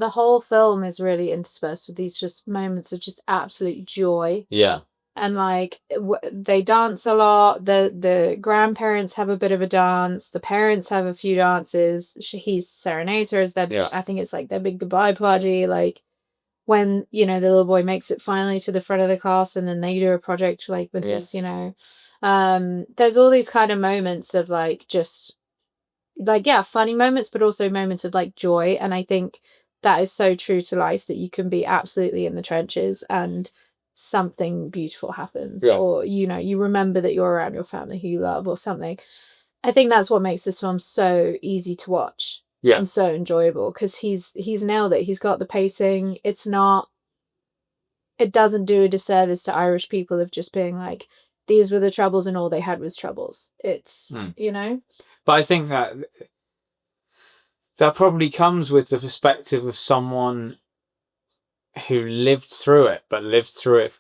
the whole film is really interspersed with these just moments of just absolute joy. Yeah. And like they dance a lot. The grandparents have a bit of a dance. The parents have a few dances. He's serenades her as their, I think it's like their big goodbye party. Like when, you know, the little boy makes it finally to the front of the class, and then they do a project like with this, you know. There's all these kind of moments of like just like, yeah, funny moments, but also moments of like joy. And I think that is so true to life, that you can be absolutely in the trenches and something beautiful happens, or, you know, you remember that you're around your family who you love or something. I think that's what makes this film so easy to watch and so enjoyable, because he's nailed it. He's got the pacing. It doesn't do a disservice to Irish people of just being like, these were the troubles and all they had was troubles. It's, you know? But I think that probably comes with the perspective of someone who lived through it, but lived through it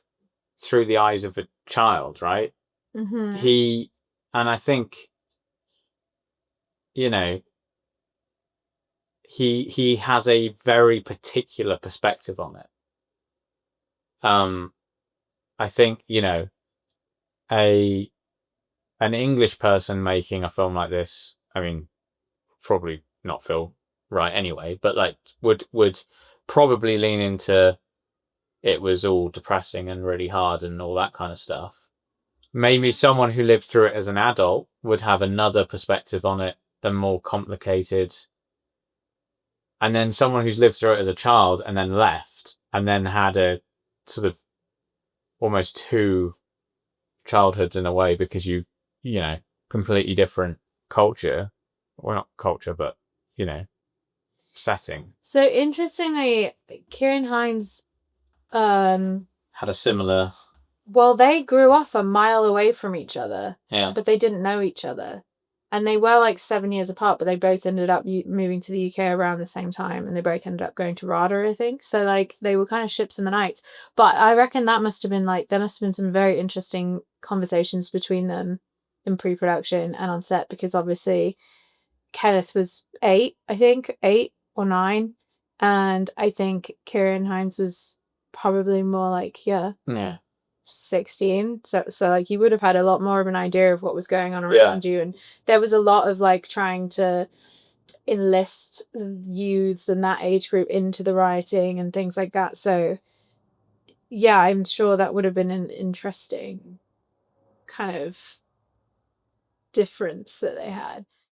through the eyes of a child, right? Mm-hmm. And I think, you know, he has a very particular perspective on it. I think, you know, an English person making a film like this, I mean, probably not feel right anyway, but like would probably lean into it was all depressing and really hard and all that kind of stuff. Maybe someone who lived through it as an adult would have another perspective on it, than more complicated. And then someone who's lived through it as a child and then left and then had a sort of almost two childhoods in a way, because you know, completely different culture, or not culture, but, you know, setting. So interestingly, Kieran Hines had a similar. Well, they grew up a mile away from each other, but they didn't know each other. And they were like 7 years apart, but they both ended up moving to the UK around the same time, and they both ended up going to RADA, I think. So like they were kind of ships in the night. But I reckon that must have been like, there must have been some very interesting conversations between them in pre-production and on set, because obviously Kenneth was 8, I think, 8 or 9. And I think Kieran Hines was probably more like, 16. So like you would have had a lot more of an idea of what was going on around you. And there was a lot of like trying to enlist youths and that age group into the writing and things like that. So yeah, I'm sure that would have been an interesting kind of difference that they had.